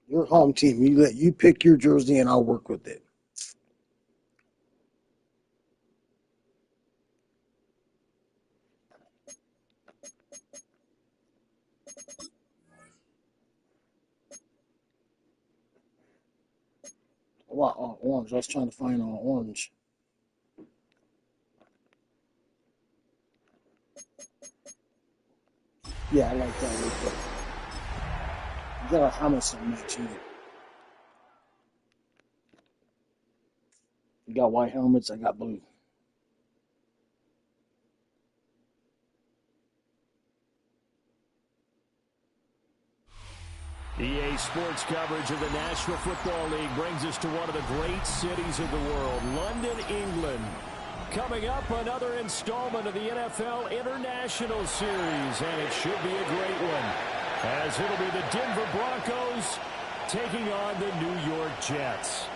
Your home team. You pick your jersey, and I'll work with it. Wow, orange. I was trying to find orange. Yeah, I like that real quick. You got our helmets on that too. You got white helmets. I got blue. EA Sports coverage of the National Football League brings us to one of the great cities of the world, London, England. Coming up, another installment of the NFL International Series, and it should be a great one, as it'll be the Denver Broncos taking on the New York Jets.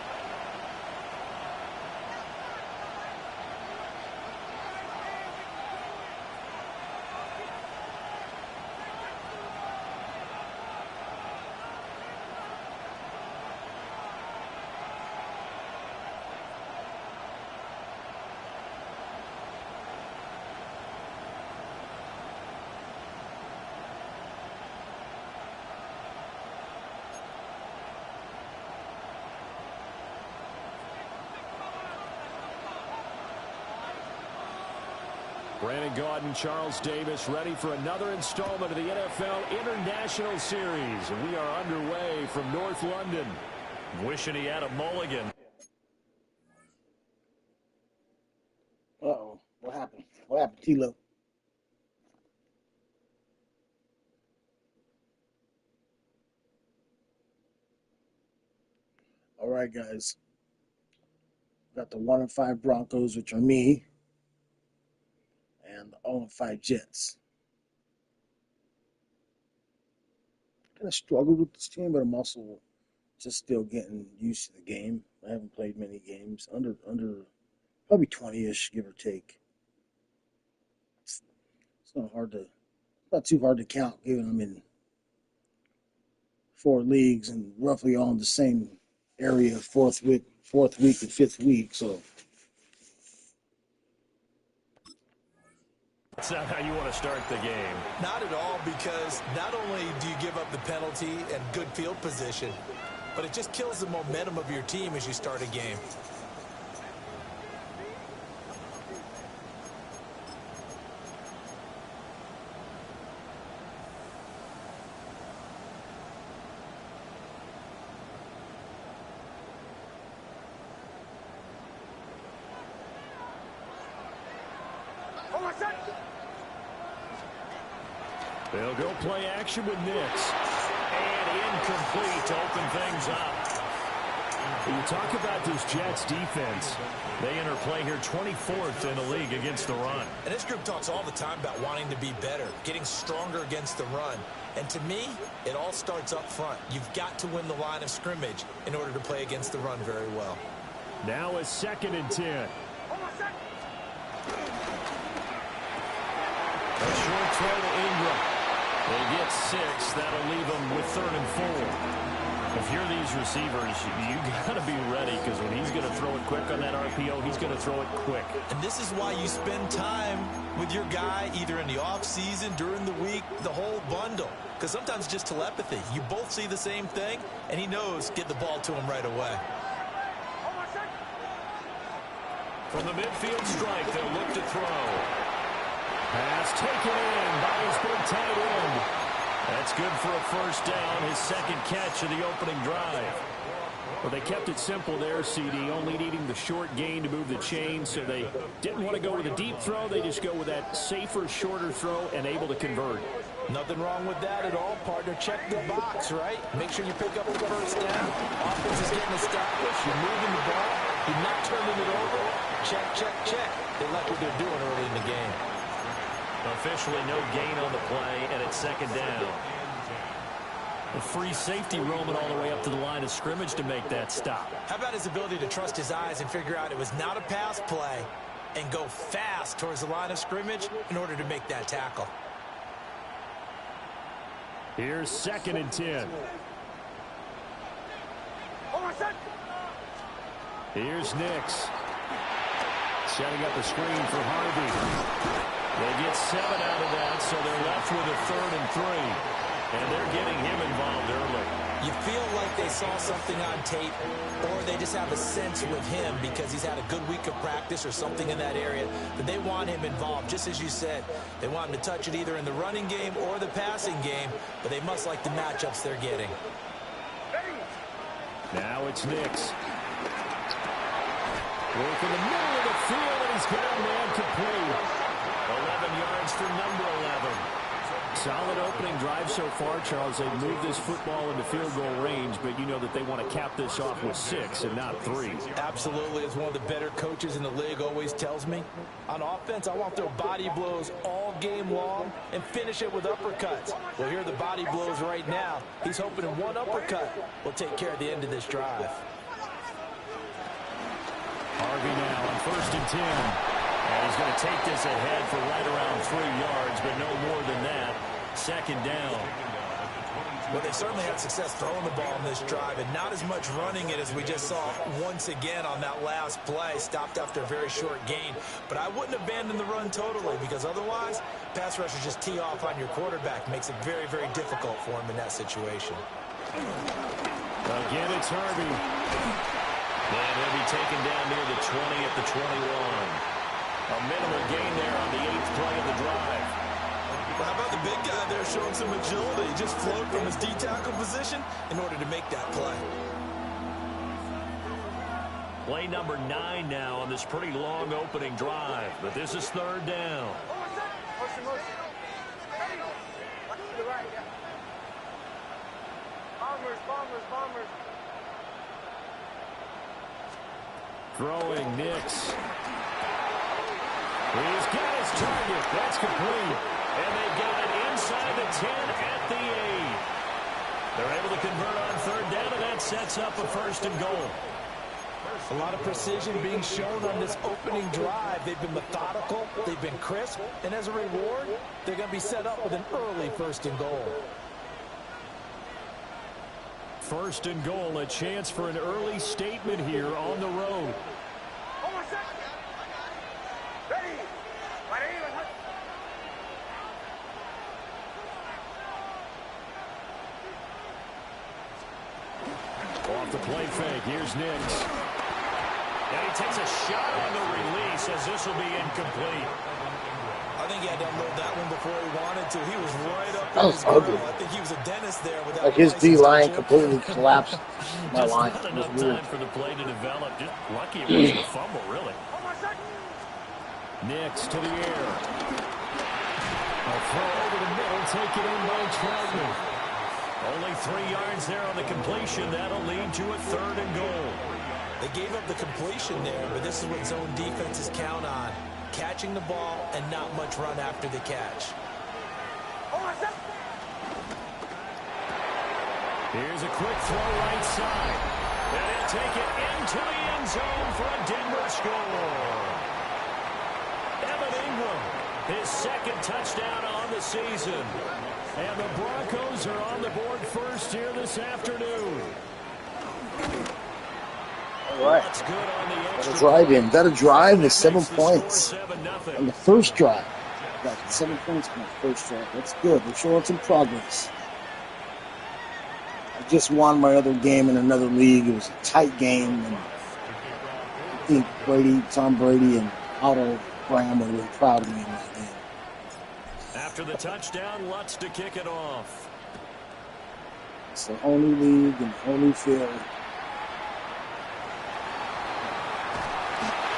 Brandon Gaudin, Charles Davis, ready for another installment of the NFL International Series. And we are underway from North London. Wishing he had a mulligan. Uh-oh. What happened? What happened, Tilo? All right, guys. Got the 1-5 Broncos, which are me, and the 0-5 Jets. Kind of struggled with this team, but I'm also just still getting used to the game. I haven't played many games, under probably 20-ish, give or take. It's not too hard to count, given I'm in 4 leagues and roughly all in the same area, fourth week and fifth week. So That's not how you want to start the game. Not at all, because not only do you give up the penalty and good field position, but it just kills the momentum of your team as you start a game. They'll go play action with Nix. And incomplete to open things up. When you talk about this Jets defense, they enter play here 24th in the league against the run. And this group talks all the time about wanting to be better, getting stronger against the run. And to me, it all starts up front. You've got to win the line of scrimmage in order to play against the run very well. Now a 2nd and 10. A short throw to Ingram. They get 6. That'll leave them with 3rd and 4. If you're these receivers, you got to be ready, because when he's going to throw it quick on that RPO, he's going to throw it quick. And this is why you spend time with your guy either in the offseason, during the week, the whole bundle. Because sometimes just telepathy. You both see the same thing, and he knows get the ball to him right away. From the midfield stripe, they'll look to throw. Pass taken in by his big tight end. That's good for a first down, his 2nd catch of the opening drive. Well, they kept it simple there, CD, only needing the short gain to move the chain, so they didn't want to go with a deep throw. They just go with that safer, shorter throw and able to convert. Nothing wrong with that at all, partner. Check the box, right? Make sure you pick up the first down. Offense is getting established. You're moving the ball. You're not turning it over. Check, check, check. They like what they're doing early in the game. Officially no gain on the play, and it's 2nd down. A free safety roaming all the way up to the line of scrimmage to make that stop. How about his ability to trust his eyes and figure out it was not a pass play and go fast towards the line of scrimmage in order to make that tackle? Here's 2nd and 10. Here's Nix. Setting up a screen for Harvey. They get 7 out of that, so they're left with a 3rd and 3. And they're getting him involved early. You feel like they saw something on tape, or they just have a sense with him because he's had a good week of practice or something in that area that they want him involved. Just as you said, they want him to touch it either in the running game or the passing game, but they must like the matchups they're getting. Now it's Nix. Work in the middle of the field, and he's got a man complete. 11 yards for number 11. Solid opening drive so far, Charles. They've moved this football into field goal range, but you know that they want to cap this off with 6 and not 3. Absolutely. As one of the better coaches in the league always tells me, on offense, I want to throw body blows all game long and finish it with uppercuts. Well, here are the body blows right now. He's hoping in one uppercut will take care of the end of this drive. Harvey now on 1st and 10. And he's going to take this ahead for right around 3 yards, but no more than that. 2nd down. Well, they certainly had success throwing the ball in this drive, and not as much running it as we just saw once again on that last play. Stopped after a very short gain. But I wouldn't abandon the run totally, because otherwise, pass rushers just tee off on your quarterback. Makes it very, very difficult for him in that situation. Again, it's Harvey. And he'll be taken down near the 20 at the 21. A minimal gain there on the 8th play of the drive. Well, how about the big guy there showing some agility? He just floated from his D-tackle position in order to make that play. Play number 9 now on this pretty long opening drive. But this is 3rd down. Bombers. Throwing Nix. He's got his target. That's complete. And they got it inside the 10 at the 8. They're able to convert on 3rd down, and that sets up a 1st and goal. A lot of precision being shown on this opening drive. They've been methodical. They've been crisp. And as a reward, they're going to be set up with an early 1st and goal. 1st and goal, a chance for an early statement here on the road. Off the play fake, here's Nix. And he takes a shot on the release as this will be incomplete. I think he had to unload that one before he wanted to. He was right up That in was his ugly. grill. I think he was a dentist there. With that Like his license D-line to completely collapsed my Just line. not It was enough weird. time for the play to develop. Just lucky it wasn't a fumble, really. Nix to the air. A throw over the middle, taken in by Troutman. Only 3 yards there on the completion. That'll lead to a 3rd and goal. They gave up the completion there, but this is what zone defenses count on. Catching the ball and not much run after the catch. Here's a quick throw right side. And he'll take it into the end zone for a Denver score. Evan Ingram, his 2nd touchdown on the season. And the Broncos are on the board first here this afternoon. All right. That's good on the Got extra a drive in. point. Got a drive with Makes 7 the score points 7-0. on the first drive. Got 7 points on the first drive. That's good. They're showing some progress. I just won my other game in another league. It was a tight game, and I think Tom Brady, and Otto Graham would have been proud of me in that game. After the touchdown, Lutz to kick it off. It's a whole new league and a whole new field.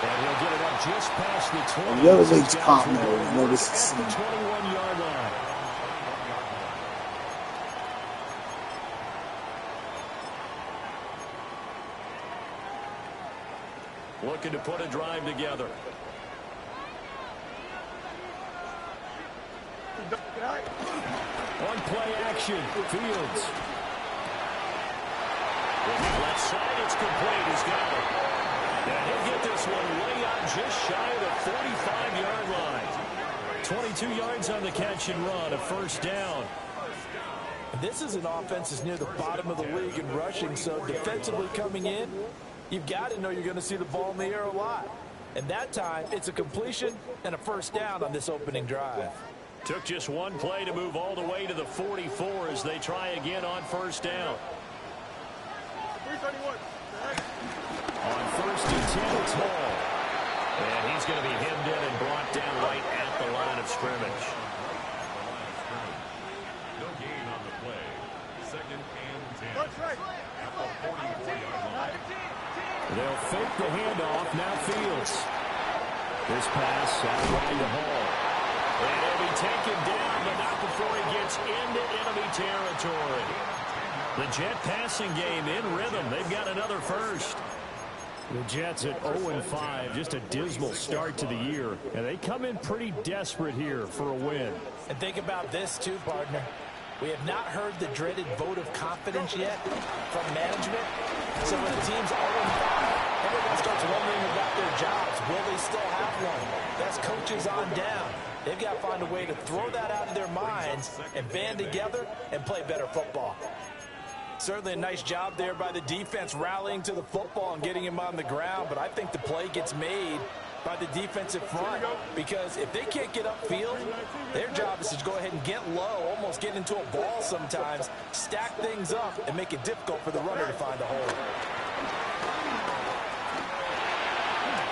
And he'll get it up just past the 20. And the other league's continuity. I know this is At seen. the 21-yard line. Looking to put a drive together. One play action. Fields. With the left side, it's complete. He's got it. And he'll get this one way out just shy of the 45-yard line. 22 yards on the catch and run, a 1st down. This is an offense that's near the bottom of the league in rushing, so defensively coming in, you've got to know you're going to see the ball in the air a lot. And that time, it's a completion and a first down on this opening drive. Took just one play to move all the way to the 44 as they try again on first down. On first and 10, it's Hall. And he's going to be hemmed in and brought down right at the line of scrimmage. No gain on the play. Second and 10. At the 44-yard line. They'll fake the handoff. Now Fields. This pass out right to Hall. And he'll be taken down, but not before he gets into enemy territory. The Jet passing game in rhythm. They've got another first. The Jets at 0-5, just a dismal start to the year. And they come in pretty desperate here for a win. And think about this too, partner. We have not heard the dreaded vote of confidence yet from management. So when the team's 0-5, everyone starts wondering about their jobs. Will they still have one? That's coaches on down. They've got to find a way to throw that out of their minds and band together and play better football. Certainly a nice job there by the defense rallying to the football and getting him on the ground, but I think the play gets made by the defensive front because if they can't get upfield, their job is to go ahead and get low, almost get into a ball sometimes, stack things up, and make it difficult for the runner to find a hole.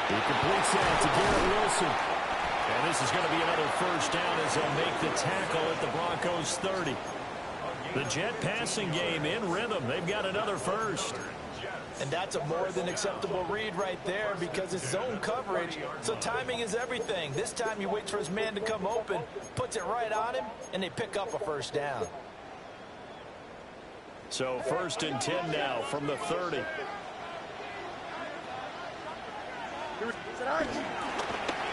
He completes that to Garrett Wilson. And this is going to be another first down as they'll make the tackle at the Broncos 30. The Jet passing game in rhythm. They've got another first. And that's a more than acceptable read right there because it's zone coverage, so timing is everything. This time he waits for his man to come open, puts it right on him, and they pick up a first down. So first and 10 now from the 30.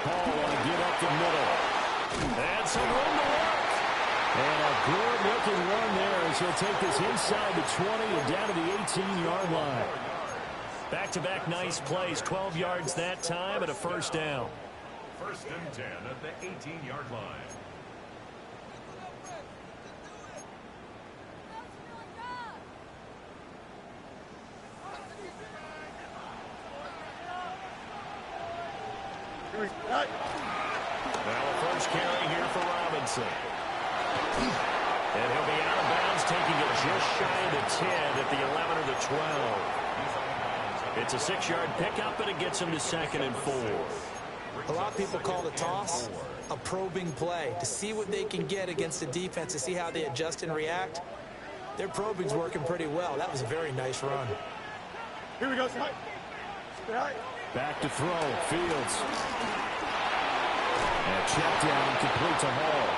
Paul want to get up the middle. And some room to work. And a good-looking run there as he'll take this inside the 20 and down to the 18-yard line. Back-to-back nice plays, 12 yards that time and a first down. First and 10 at the 18-yard line. Now a first carry here for Robinson. And he'll be out of bounds, taking it just shy of the 10 at the 11 or the 12. It's a 6-yard pickup, and it gets him to second and 4. A lot of people call the toss a probing play to see what they can get against the defense, to see how they adjust and react. Their probing's working pretty well. That was a very nice run. Here we go. Back to throw, Fields. And check down, complete to Hall.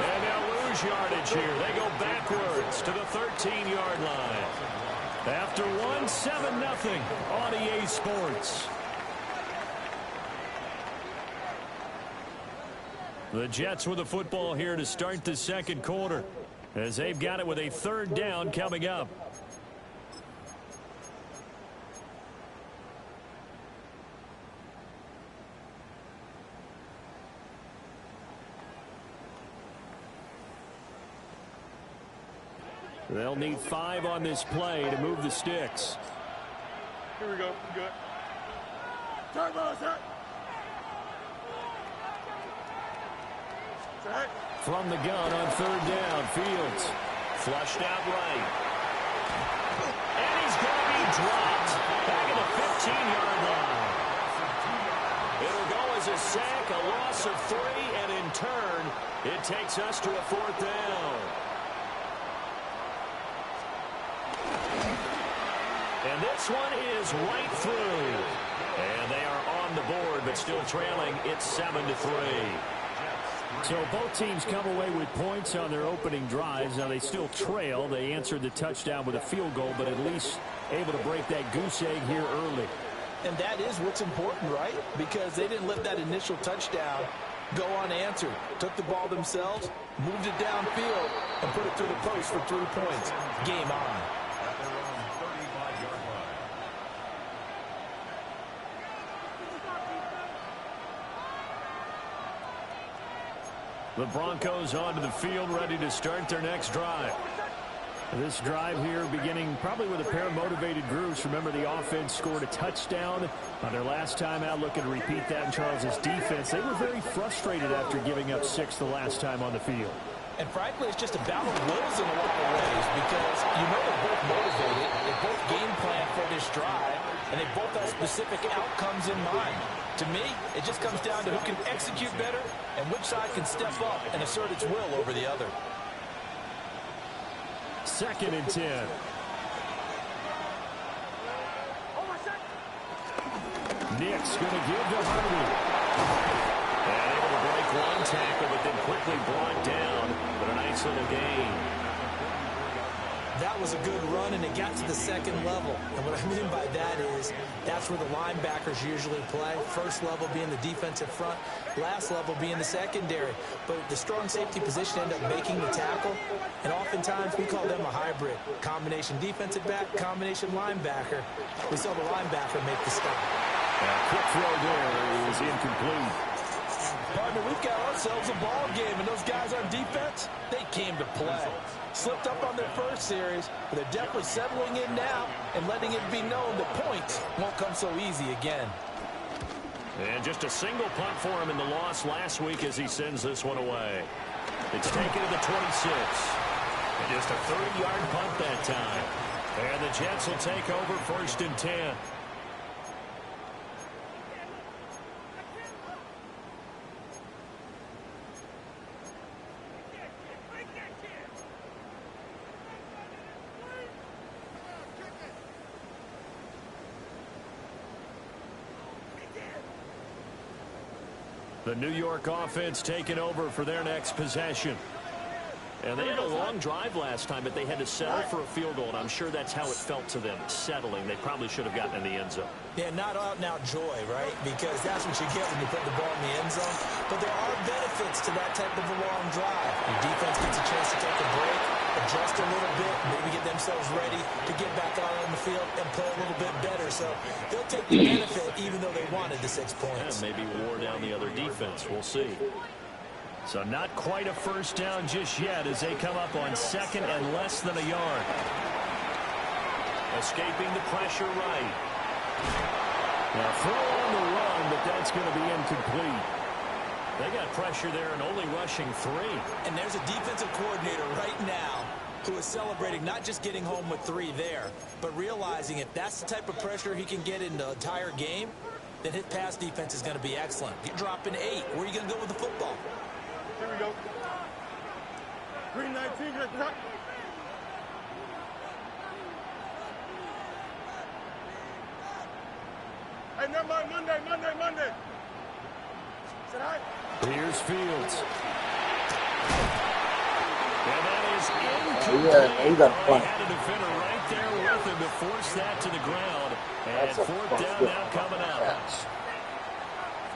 And they'll lose yardage here. They go backwards to the 13-yard line. After one, 7-0 on EA Sports. The Jets with the football here to start the second quarter, as they've got it with a third down coming up. They'll need 5 on this play to move the sticks. Here we go. Good. Turbo, set. Set. From the gun on third down, Fields. Flushed out right. And he's going to be dropped back at the 15-yard line. It'll go as a sack, a loss of 3, and in turn, it takes us to a fourth down. And this one is right through. And they are on the board, but still trailing. It's 7-3. So both teams come away with points on their opening drives. Now they still trail. They answered the touchdown with a field goal, but at least able to break that goose egg here early. And that is what's important, right? Because they didn't let that initial touchdown go unanswered. Took the ball themselves, moved it downfield, and put it through the post for 3 points. Game on. The Broncos onto the field, ready to start their next drive. This drive here beginning probably with a pair of motivated groups. Remember, the offense scored a touchdown on their last time out, looking to repeat that in Charles' defense. They were very frustrated after giving up 6 the last time on the field. And frankly, it's just a battle of wills in a lot of ways because you know they're both motivated. They both game plan for this drive, and they both have specific outcomes in mind. To me, it just comes down to who can execute better and which side can step up and assert its will over the other. 2nd and 10. Nick's going to give to Harvey. And able to break one tackle, but then quickly brought down. But a nice little gain. That was a good run, and it got to the 2nd level. And what I mean by that is that's where the linebackers usually play. First level being the defensive front, last level being the secondary. But the strong safety position ended up making the tackle, and oftentimes we call them a hybrid. Combination defensive back, combination linebacker. We saw the linebacker make the stop. Quick throw there is incomplete. Partner, we've got ourselves a ball game, and those guys on defense, they came to play. Slipped up on their first series, but they're definitely settling in now and letting it be known that points won't come so easy again. And just a single punt for him in the loss last week as he sends this one away. It's taken to the 26. And just a 30-yard punt that time. And the Jets will take over 1st and 10. The New York offense taking over for their next possession. And they had a long drive last time, but they had to settle for a field goal, and I'm sure that's how it felt to them, settling. They probably should have gotten in the end zone. Yeah, not out-and-out joy, right? Because that's what you get when you put the ball in the end zone. But there are benefits to that type of a long drive. Your defense gets a chance to take a break, adjust a little bit, maybe get themselves ready to get back out on the field and play a little bit better. So they'll take the benefit even though they wanted the 6 points. Yeah, maybe wore down the other defense. We'll see. So not quite a first down just yet as they come up on 2nd and less than a yard. Escaping the pressure right. Now throw on the run, but that's going to be incomplete. They got pressure there and only rushing 3. And there's a defensive coordinator right now who is celebrating not just getting home with 3 there, but realizing if that's the type of pressure he can get in the entire game, then his pass defense is going to be excellent. You're dropping 8. Where are you going to go with the football? Here we go. Green 19, get that. Hey, never mind, Monday. Say hi. Here's Fields. And that is incomplete. Yeah, he got a punt. He had a defender right there with him to force that to the ground. And 4th down now coming out.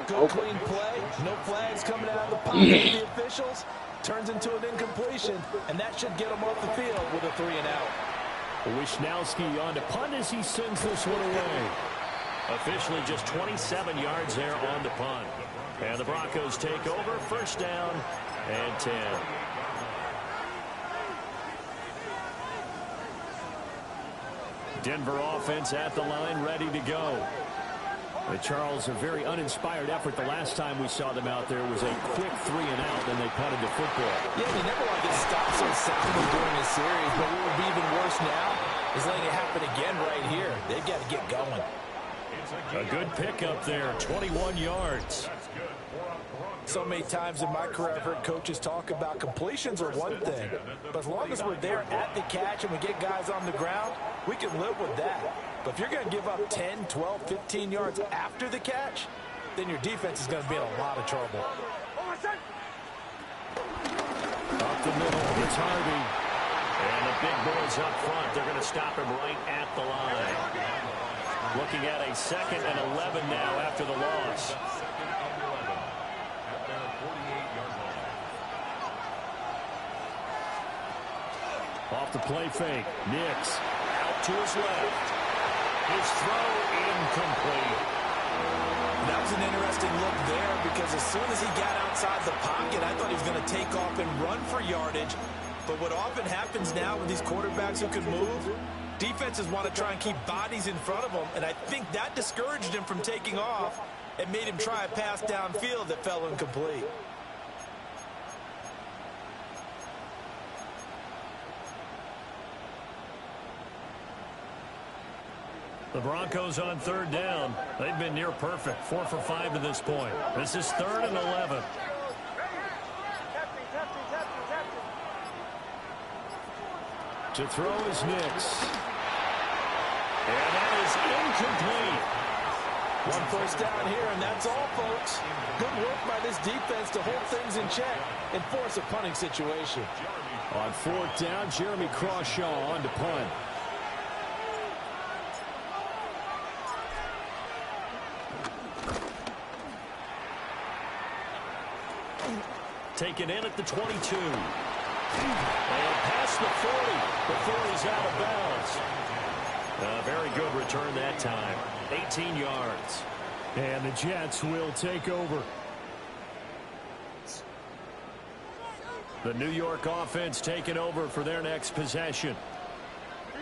Good clean play, no flags coming out of the pocket of the officials. Turns into an incompletion, and that should get him off the field with a 3-and-out. Wisnowski on to punt as he sends this one away. Officially just 27 yards there on the punt. And the Broncos take over, 1st down and 10. Denver offense at the line, ready to go. Charles, a very uninspired effort. The last time we saw them out there was a quick 3-and-out, and they punted the football. Yeah, they never want to get stopped so soundly during this series, but what would be even worse now is letting it happen again right here. They've got to get going. A good pickup there, 21 yards. So many times in my career I've heard coaches talk about completions are one thing, but as long as we're there at the catch and we get guys on the ground, we can live with that. But if you're going to give up 10, 12, 15 yards after the catch, then your defense is going to be in a lot of trouble. Up the middle, it's Harvey. And the big boys up front, they're going to stop him right at the line. Looking at a 2nd and 11 now after the loss. Off the play fake, Nix out to his left. His throw incomplete. That was an interesting look there because as soon as he got outside the pocket, I thought he was going to take off and run for yardage. But what often happens now with these quarterbacks who can move, defenses want to try and keep bodies in front of them, and I think that discouraged him from taking off and made him try a pass downfield that fell incomplete. The Broncos on third down. They've been near perfect, 4 for 5 to this point. This is 3rd and 11. To throw is Nix. And that is incomplete. One first down here, and that's all, folks. Good work by this defense to hold things in check and force a punting situation. On 4th down, Jeremy Crawshaw on to punt. Taken in at the 22. And past the 40 before he's out of bounds. A very good return that time. 18 yards. And the Jets will take over. The New York offense taking over for their next possession.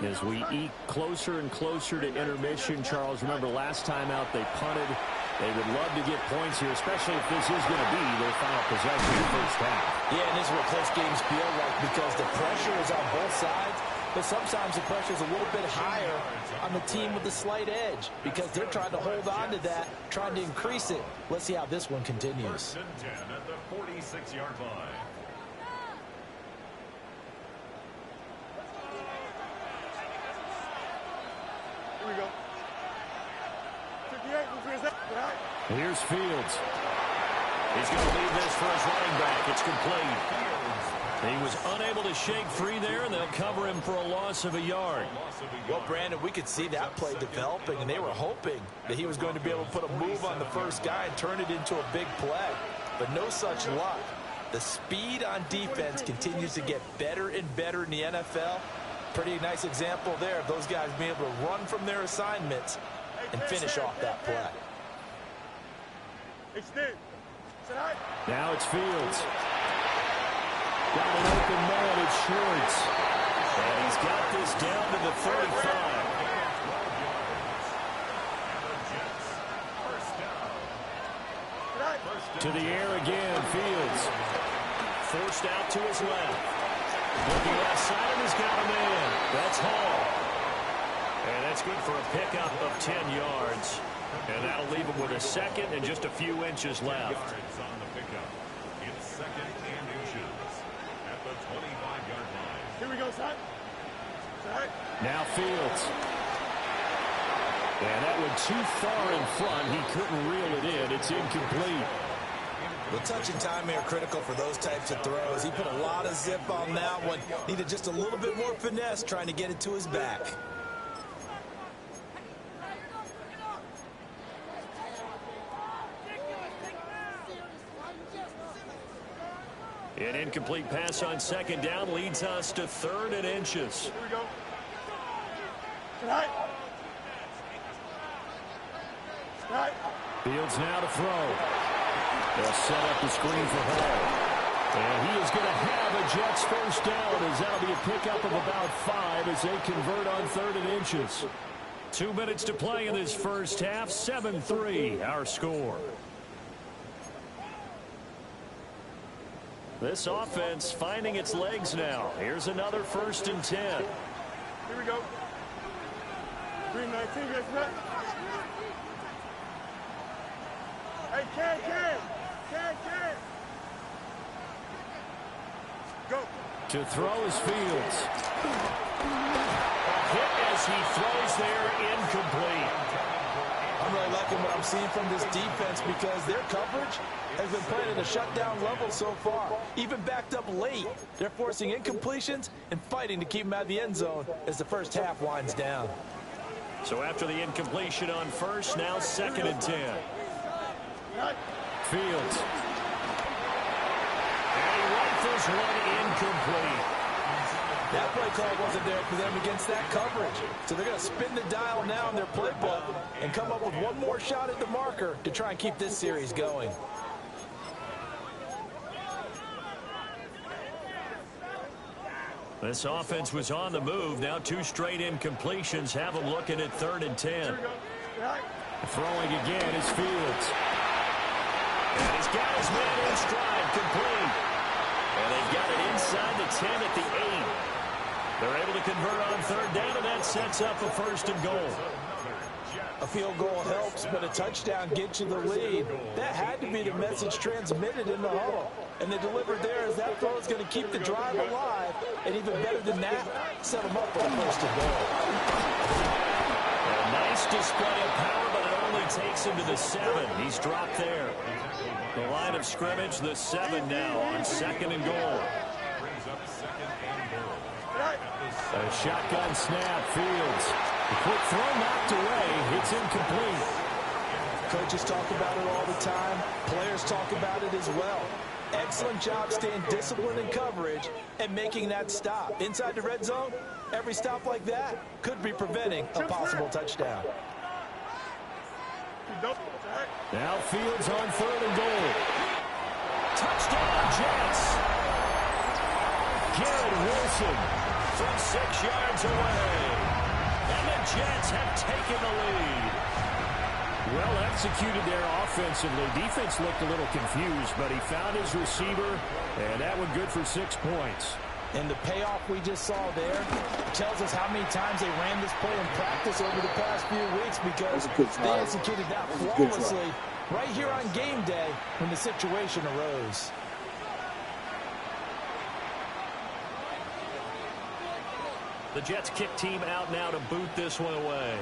As we eke closer and closer to intermission, Charles, remember last time out they punted. They would love to get points here, especially if this is going to be their final possession in the first half. Yeah, and this is what close games feel like because the pressure is on both sides, but sometimes the pressure is a little bit higher on the team with the slight edge because they're trying to hold on to that, trying to increase it. Let's see how this one continues. 10 at the 46-yard line. Here we go. 58, Here's Fields. He's going to leave this for his running back. It's complete. He was unable to shake free there, and they'll cover him for a loss of a yard. Well, Brandon, we could see that play developing, and they were hoping that he was going to be able to put a move on the first guy and turn it into a big play. But no such luck. The speed on defense continues to get better and better in the NFL. Pretty nice example there of those guys being able to run from their assignments and finish off that play. Now it's Fields. Got an open man, it's Schwartz. And he's got this down to the 35. To the air again, Fields. Forced out to his left. Looking left side, and he's got a man. That's Hall. And that's good for a pickup of 10 yards. And that'll leave him with a second and just a few inches left. On the pickup. It's 2nd and inches at the 25-yard line. Here we go, son. Now Fields. And that went too far in front. He couldn't reel it in. It's incomplete. The touch and time are critical for those types of throws. He put a lot of zip on that one. Needed just a little bit more finesse trying to get it to his back. An incomplete pass on 2nd down leads us to 3rd and inches. Here we go. Fields now to throw. They'll set up the screen for Hall. And he is going to have a Jets first down as that'll be a pickup of about 5 as they convert on 3rd and inches. 2 minutes to play in this first half. 7-3 our score. This offense finding its legs now. Here's another 1st and 10. Here we go. 3-19, guys. Hey, Ken. Go. To throw is Fields. Hit as he throws there, incomplete. I'm really liking what I'm seeing from this defense because their coverage has been playing at a shutdown level so far. Even backed up late, they're forcing incompletions and fighting to keep them out of the end zone as the first half winds down. So after the incompletion on 1st, now 2nd and 10. Fields. And he rifles one incomplete. That play call wasn't there for them against that coverage. So they're going to spin the dial now in their playbook and come up with one more shot at the marker to try and keep this series going. This offense was on the move. Now 2 straight incompletions have them looking at 3rd and 10. Throwing again is Fields. And he's got his man in stride, complete. And they've got it inside the 10 at the 8. They're able to convert on 3rd down, and that sets up a 1st and goal. A field goal helps, but a touchdown gets you the lead. That had to be the message transmitted in the huddle. And they delivered there as that throw is going to keep the drive alive. And even better than that, set them up for the 1st and goal. A nice display of power, but it only takes him to the 7. He's dropped there. The line of scrimmage, the 7 now on 2nd and goal. A shotgun snap, Fields. The quick throw knocked away. It's incomplete. Coaches talk about it all the time. Players talk about it as well. Excellent job staying disciplined in coverage and making that stop. Inside the red zone, every stop like that could be preventing a possible touchdown. Now Fields on 3rd and goal. Touchdown, Jets. Garrett Wilson from 6 yards away. And the Jets have taken the lead. Well executed there offensively. Defense looked a little confused, but he found his receiver, and that one good for 6 points. And the payoff we just saw there tells us how many times they ran this play in practice over the past few weeks, because they executed that flawlessly right here on game day when the situation arose. The Jets kick team out now to boot this one away.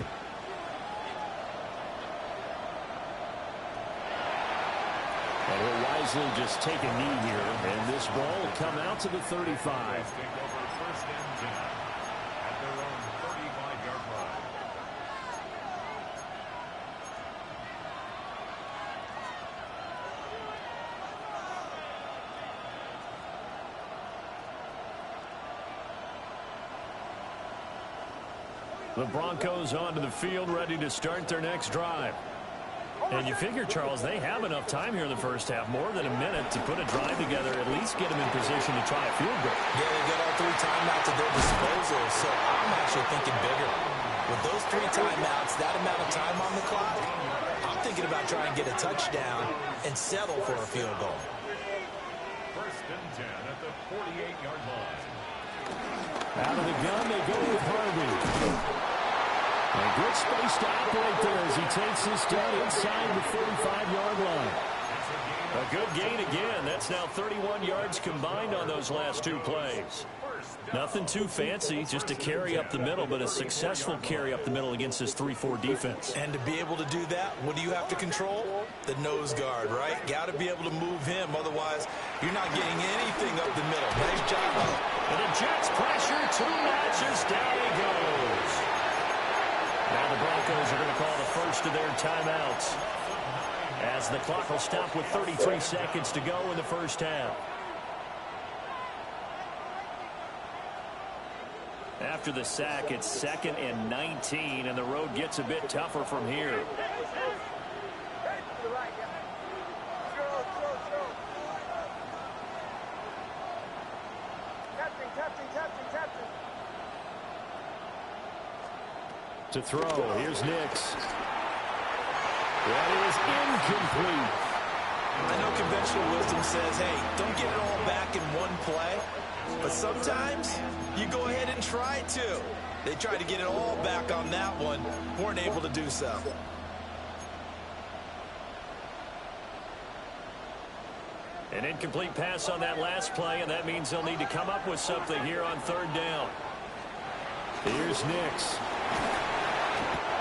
And he'll wisely just take a knee here, and this ball will come out to the 35. The Broncos onto the field, ready to start their next drive. And you figure, Charles, they have enough time here in the first half, more than a minute, to put a drive together, at least get them in position to try a field goal. Yeah, they got all 3 timeouts at their disposal, so I'm actually thinking bigger. With those 3 timeouts, that amount of time on the clock, I'm thinking about trying to get a touchdown and settle for a field goal. 1st and 10 at the 48-yard line. Out of the gun, they go with Harvey. A good space to operate there as he takes this down inside the 45-yard line. A good gain again. That's now 31 yards combined on those last 2 plays. Nothing too fancy, just a carry up the middle, but a successful carry up the middle against this 3-4 defense. And to be able to do that, what do you have to control? The nose guard, right? Got to be able to move him. Otherwise, you're not getting anything up the middle. Nice job. And the Jets pressure 2 notches. Down he goes. Now the Broncos are going to call the first of their timeouts, as the clock will stop with 33 seconds to go in the first half. After the sack, it's 2nd and 19, and the road gets a bit tougher from here. To throw, here's Nix. That is incomplete. I know conventional wisdom says, hey, don't get it all back in one play. But sometimes you go ahead and try to. They tried to get it all back on that one. Weren't able to do so. An incomplete pass on that last play, and that means they'll need to come up with something here on 3rd down. Here's Nix.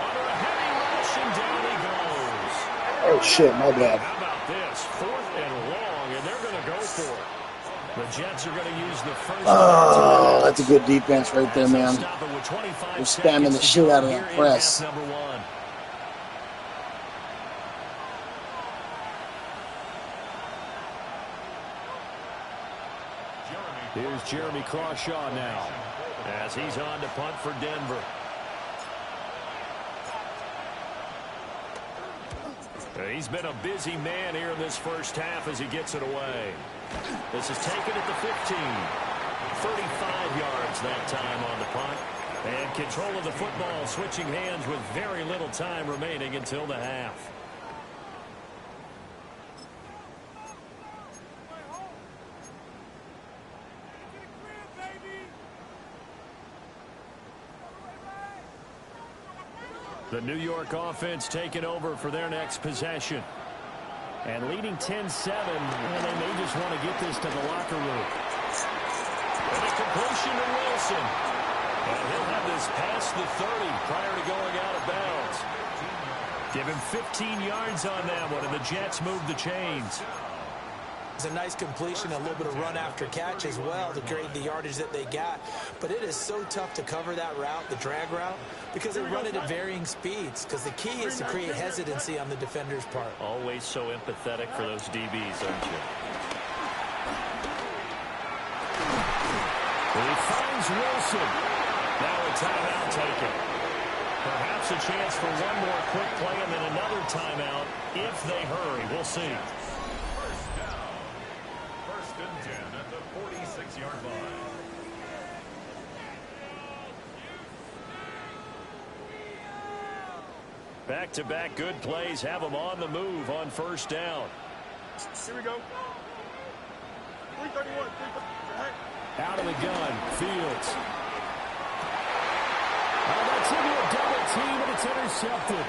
Under a heavy rush, and down he goes. Oh, shit, my bad. How about this? 4th and long, and they're going to go for it. The Jets are going to use the first. Oh, that's a good defense right there, man. They're spamming the shit out of that press. Number 1. Here's Jeremy Crawshaw now. as he's on to punt for Denver. He's been a busy man here in this first half as he gets it away. This is taken at the 15. 35 yards that time on the punt. And control of the football switching hands with very little time remaining until the half. The New York offense taking over for their next possession. And leading 10-7, and they may just want to get this to the locker room. And a completion to Wilson. And he'll have this past the 30 prior to going out of bounds. Give him 15 yards on that one, and the Jets move the chains. It's a nice completion, a little bit of run after catch as well to create the yardage that they got. But it is so tough to cover that route, the drag route, because they run it at varying speeds. Because the key is to create hesitancy on the defender's part. Always so empathetic for those DBs, aren't you? He finds Wilson. Now a timeout taken. Perhaps a chance for one more quick play and then another timeout if they hurry. We'll see. First and 10 at the 46-yard line. Back-to-back good plays have them on the move on first down. Here we go. 331. Out of the gun, Fields. That's into a double team, and it's intercepted.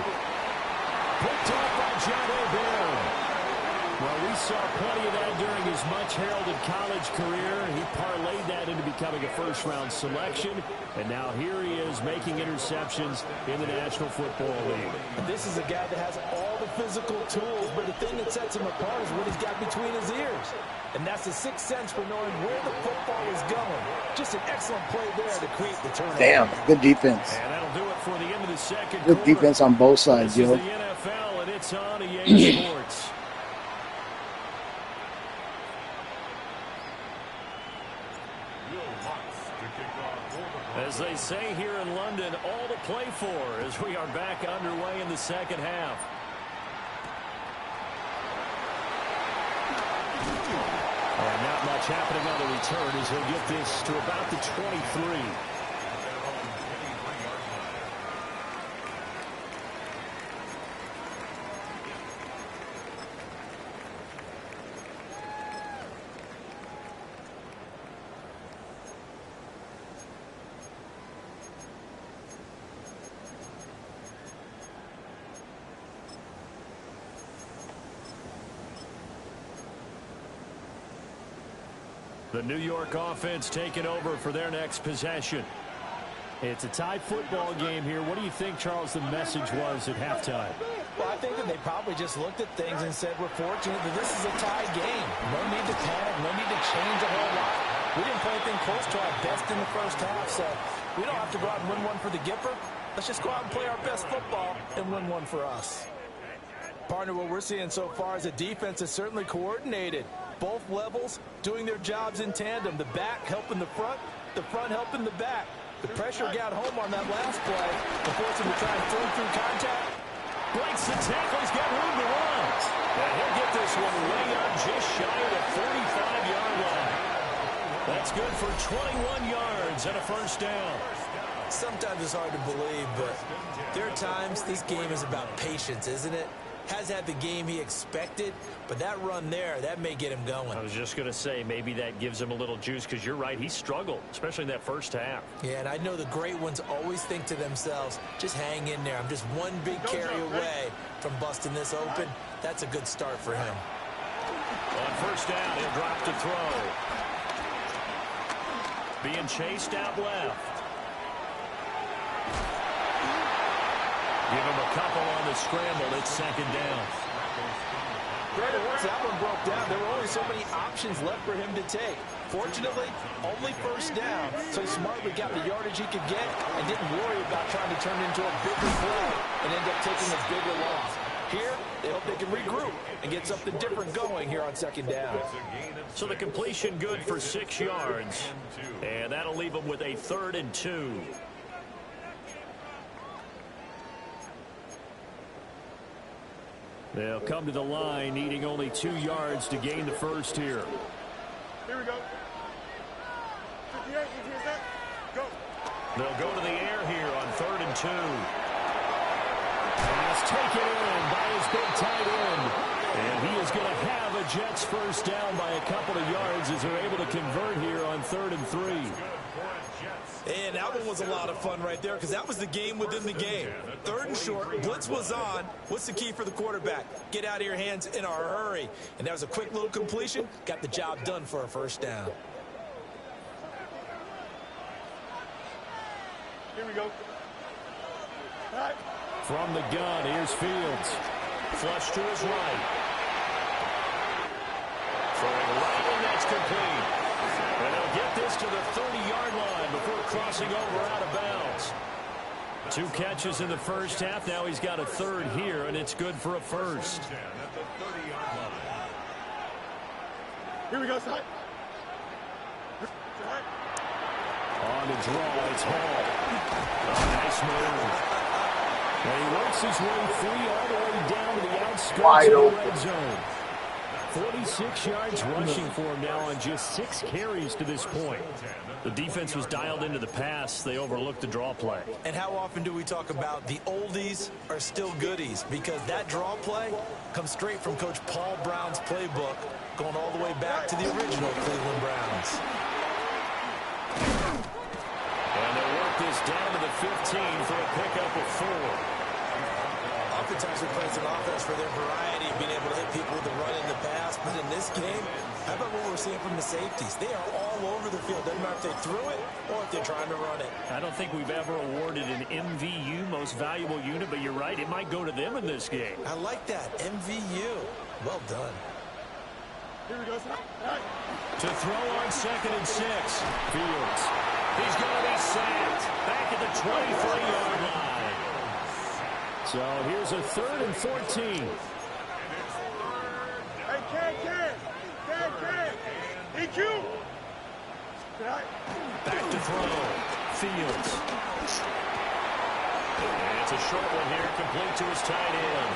Picked off by John O'Barron. Well, we saw plenty of that during his much-heralded college career. He parlayed that into becoming a first-round selection, and now here he is making interceptions in the National Football League. This is a guy that has all the physical tools, but the thing that sets him apart is what he's got between his ears. And that's the sixth sense for knowing where the football is going. Just an excellent play there to create the turnover. Damn, good defense. And that'll do it for the end of the second Good quarter. defense on both sides, This yo. is the NFL, and it's on EA Sports. As they say here in London, all to play for as we are back underway in the second half. And not much happening on the return as he'll get this to about the 23. The New York offense taking over for their next possession. It's a tied football game here. What do you think, Charles, the message was at halftime? Well, I think that they probably just looked at things and said, we're fortunate that this is a tie game. No need to panic, no need to change a whole lot. We didn't play anything close to our best in the first half, so we don't have to go out and win one for the Gipper. Let's just go out and play our best football and win one for us. Partner, what we're seeing so far is the defense is certainly coordinated. Both levels doing their jobs in tandem. The back helping the front helping the back. The pressure got home on that last play to force him to try and throw through contact. Breaks the tackle. He's got room to run. And he'll get this one way up just shy of the 45-yard line. That's good for 21 yards and a first down. Sometimes it's hard to believe, but there are times this game is about patience, isn't it? Has had the game he expected, but that run there, that may get him going. I was just going to say, maybe that gives him a little juice, because you're right, he struggled, especially in that first half. Yeah, and I know the great ones always think to themselves, just hang in there. I'm just one big carry away from busting this open. That's a good start for him. On first down, he'll drop to throw. Being chased out left. Give him a couple on the scramble. It's second down. Brandon, once that one broke down, there were only so many options left for him to take. Fortunately, only first down, so he smartly got the yardage he could get and didn't worry about trying to turn it into a bigger play and end up taking a bigger loss. Here, they hope they can regroup and get something different going here on second down. So the completion good for 6 yards. And that'll leave them with a 3rd and 2. They'll come to the line, needing only 2 yards to gain the first here. Here we go. 58, you hear that? Go. They'll go to the air here on 3rd and 2. Pass taken in by his big tight end. And he is going to have a Jets first down by a couple of yards as they're able to convert here on 3rd and 3. And that one was a lot of fun right there because that was the game within the game. 3rd and short, blitz was on. What's the key for the quarterback? Get out of your hands in a hurry. And that was a quick little completion. Got the job done for a first down. Here we go. All right. From the gun, here's Fields. Flush to his right. Throwing right, and that's complete. And they'll get this to the 30-yard line before crossing over out of bounds. 2 catches in the first half. Now he's got a 3rd here, and it's good for a first. Here we go, side. On the draw, it's Hall. Oh, nice move. And he works his way free all the way down to the outskirts of the red zone. 46 yards rushing for him now on just 6 carries to this point. The defense was dialed into the pass. They overlooked the draw play. And how often do we talk about the oldies are still goodies? Because that draw play comes straight from Coach Paul Brown's playbook, going all the way back to the original Cleveland Browns. And they'll work this down to the 15 for a pickup of 4. Oftentimes we play an offense for their variety of being able to hit people with the run and the pass. But in this game, how about what we're seeing from the safeties? They are all over the field. Doesn't matter if they threw it or if they're trying to run it. I don't think we've ever awarded an MVU, most valuable unit, but you're right, it might go to them in this game. I like that. MVU. Well done. Here we go, side. All right. To throw on 2nd and 6. Fields. He's going to be sacked. Back at the 23-yard line. So here's a 3rd and 14. Hey, Ken. EQ. All right. Back to throw. Fields. And it's a short one here, complete to his tight end.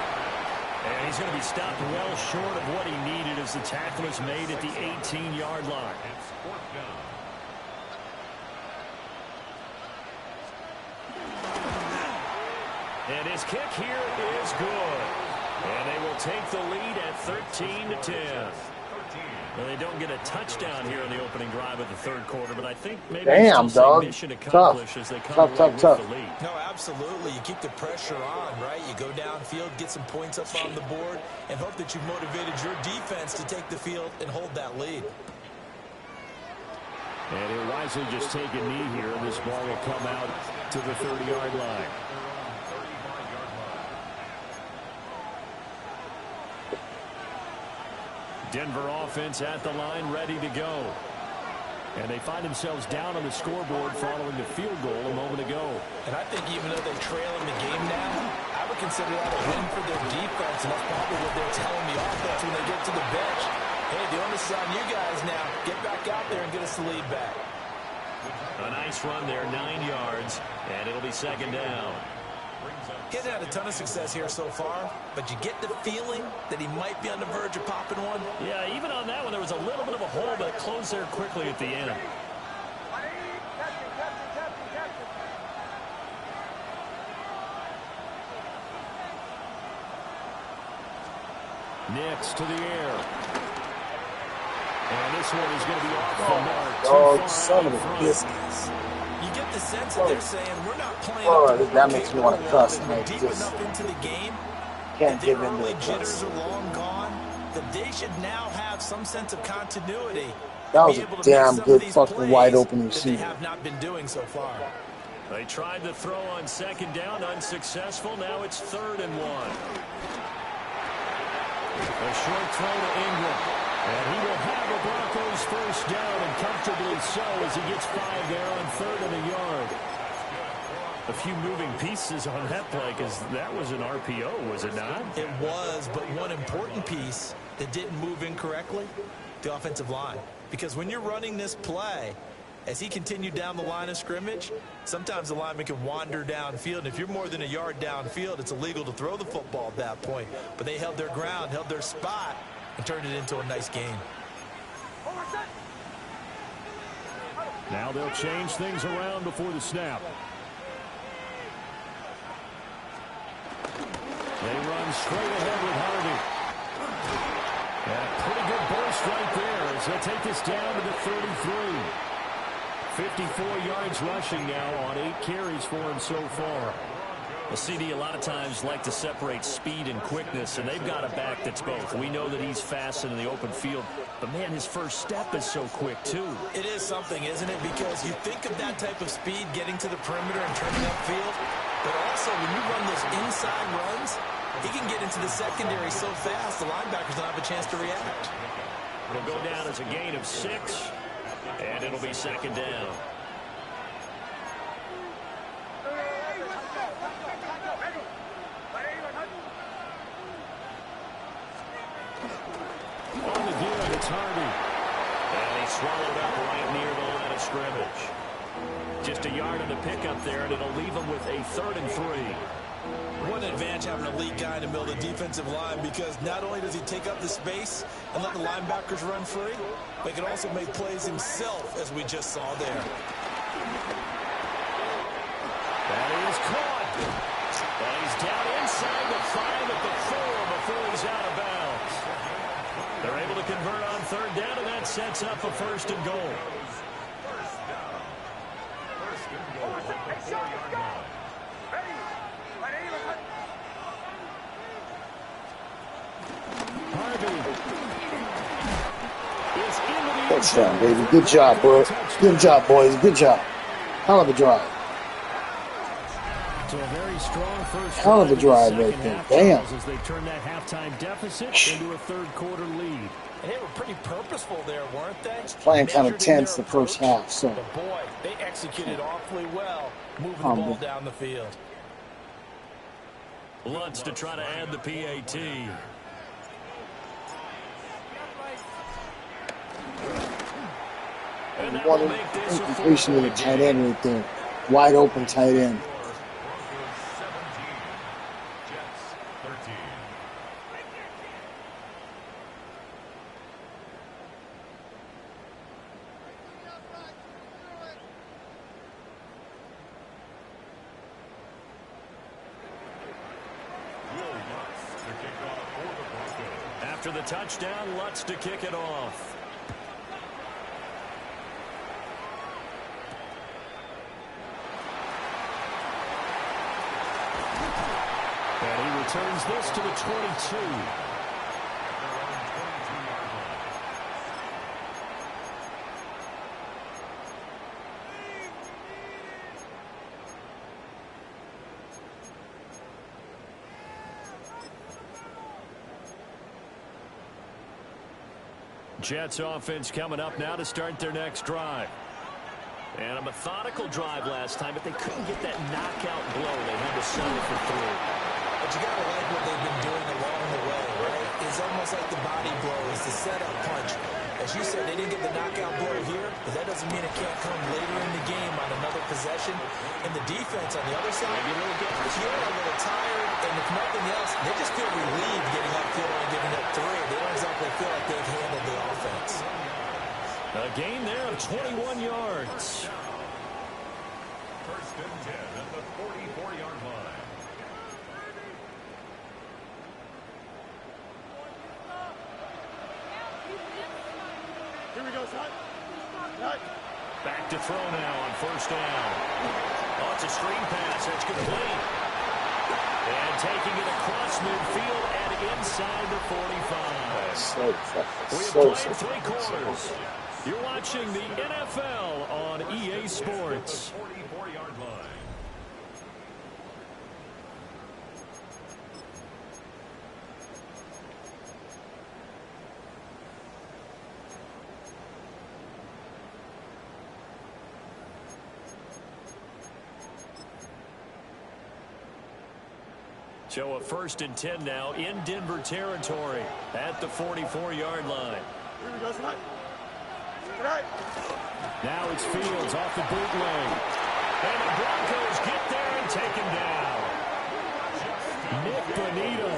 And he's going to be stopped well short of what he needed as the tackle is made at the 18-yard line. And his kick here is good. And they will take the lead at 13-10. Well, they don't get a touchdown here in the opening drive of the 3rd quarter, but I think maybe damn, dog. mission accomplished Tough. As they come away with the lead. No, absolutely. You keep the pressure on, right? You go downfield, get some points up on the board, and hope that you've motivated your defense to take the field and hold that lead. And he'll wisely just take a knee here, and this ball will come out to the 30-yard line. Denver offense at the line, ready to go. And they find themselves down on the scoreboard following the field goal a moment ago. And I think even though they trail in the game now, I would consider that a win for their defense, and that's probably what they're telling the offense when they get to the bench. Hey, the onus is on you guys now. Get back out there and get us the lead back. A nice run there, 9 yards, and it'll be 2nd down. Getting had a ton of success here so far, but you get the feeling that he might be on the verge of popping one. Yeah, even on that one, there was a little bit of a hole, but it closed there quickly at the end. Nix to the air. And this one is going to be off the mark. Oh, son of a biscuits. You get the sense that they're saying we're not playing. That makes me want to cuss. We're deep enough into the game. Can't give in to early the jitters cuss. are long gone. That they should now have some sense of continuity. That was a damn good fucking wide open receiver. They have not been doing so far. They tried to throw on 2nd down, unsuccessful. Now it's 3rd and 1. A short throw to Ingram. And he will have the Broncos first down, and comfortably so as he gets 5 there on 3rd and a yard. A few moving pieces on that play because that was an RPO, was it not? It was, but one important piece that didn't move incorrectly, the offensive line. Because when you're running this play, as he continued down the line of scrimmage, sometimes the lineman can wander downfield. And if you're more than a yard downfield, it's illegal to throw the football at that point. But they held their ground, held their spot, and turned it into a nice game. Now they'll change things around before the snap. They run straight ahead with Harvey. And a pretty good burst right there as they'll take this down to the 33. 54 yards rushing now on 8 carries for him so far. Well, CD, a lot of times like to separate speed and quickness, and they've got a back that's both. We know that he's fast in the open field, but, man, his first step is so quick, too. It is something, isn't it? Because you think of that type of speed getting to the perimeter and turning upfield, but also when you run those inside runs, he can get into the secondary so fast the linebackers don't have a chance to react. It'll go down as a gain of 6, and it'll be second down. On the give, it's Harvey. And he swallowed up right near the line of scrimmage. Just a yard on the pickup there, and it'll leave him with a 3rd and 3. What an advantage having a elite guy in the middle of the defensive line, because not only does he take up the space and let the linebackers run free, but he can also make plays himself, as we just saw there. That is caught. And he's down inside the 5 at the 4 before he's out of bounds. They're able to convert on 3rd down, and that sets up a 1st and goal. Touchdown, baby. Good job, bro. Good job, boys. Good job. Hell of a drive. So a very strong first hell of a drive right there. Damn. As they turn that halftime deficit into a 3rd quarter lead. And they were pretty purposeful there, weren't they? Playing kind of tense the first half. So. But boy, they executed awfully well, moving the ball down the field. Lutz to try to add the PAT. One completion to the tight end right there. Wide open tight end. After the touchdown, Lutz to kick it off. And he returns this to the 22. Jets offense coming up now to start their next drive. And a methodical drive last time, but they couldn't get that knockout blow. They had to settle for 3. But you got to like what they've been doing along the way, right? It's almost like the body blow is the setup punch. As you said, they didn't get the knockout blow here, but that doesn't mean it can't come later in the game on another possession. And the defense on the other side, maybe a little a little tired, and if nothing else, they just feel relieved getting upfield and giving up 3. They don't exactly feel like they've handled the offense. A gain there of 21 yards. 1st and 10 at the 44-yard line. Here we go, son. Back to throw now on 1st down. Oh, it's a screen pass. That's complete. And taking it across midfield and inside the 45. We have played 3 quarters. You're watching the NFL on EA Sports. 44-yard line. So a 1st and 10 now in Denver territory at the 44-yard line. Here we go, tonight. Tonight. Now it's Fields off the bootleg. And the Broncos get there and take him down. Nick Bonito.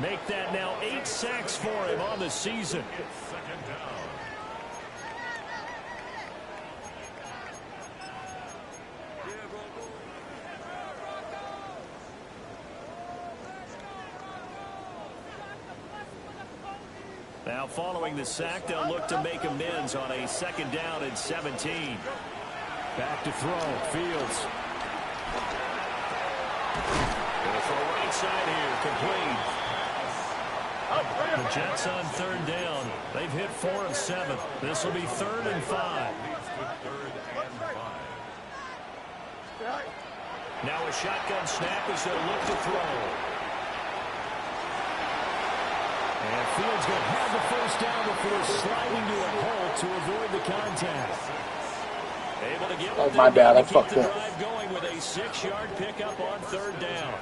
Make that now 8 sacks for him on the season. Second down. Now following the sack, they'll look to make amends on a 2nd down and 17. Back to throw. Fields. Gonna throw right side here. Complete. The Jets on 3rd down. They've hit 4 of 7. This will be 3rd and 5. Now a shotgun snap as they'll look to throw. And Fields going to have the 1st down before sliding to a halt to avoid the contact. Able to get oh, my bad. I fucked up. Drive going with a 6-yard pickup on 3rd down.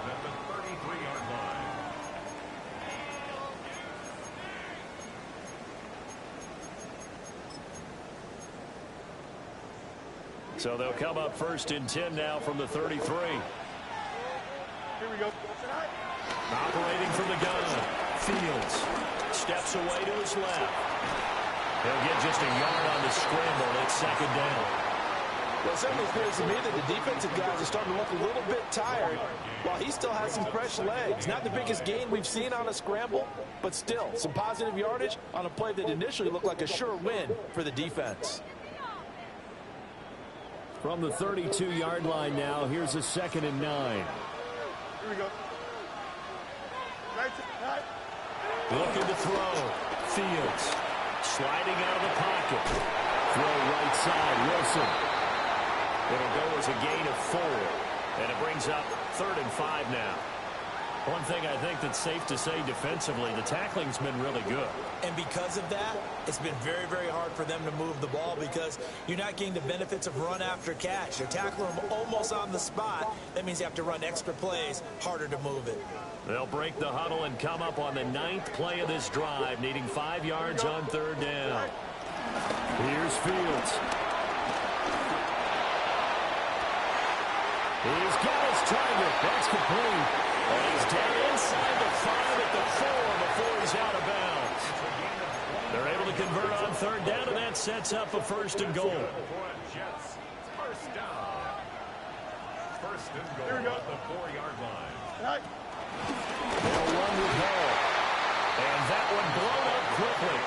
So they'll come up 1st and 10 now from the 33. Here we go. Operating from the gun. Fields steps away to his left. He'll get just a yard on the scramble. It's 2nd down. Well, it certainly appears to me that the defensive guys are starting to look a little bit tired while he still has some fresh legs. Not the biggest gain we've seen on a scramble, but still some positive yardage on a play that initially looked like a sure win for the defense. From the 32-yard line now, here's a 2nd and 9. Here we go. Right. Looking to throw. Fields sliding out of the pocket. Throw right side. Wilson. It'll go as a gain of 4. And it brings up 3rd and 5 now. One thing I think that's safe to say defensively, the tackling's been really good. And because of that, it's been very, very hard for them to move the ball because you're not getting the benefits of run after catch. They're tackling them almost on the spot. That means you have to run extra plays, harder to move it. They'll break the huddle and come up on the 9th play of this drive, needing 5 yards on 3rd down. Here's Fields. He's got his target. That's complete. And he's down inside the 5 at the 4 before he's out of bounds. They're able to convert on 3rd down, and that sets up a 1st and goal. Jets, 1st down. 1st and goal at the 4-yard line. They'll run with Hall. And that one blown up quickly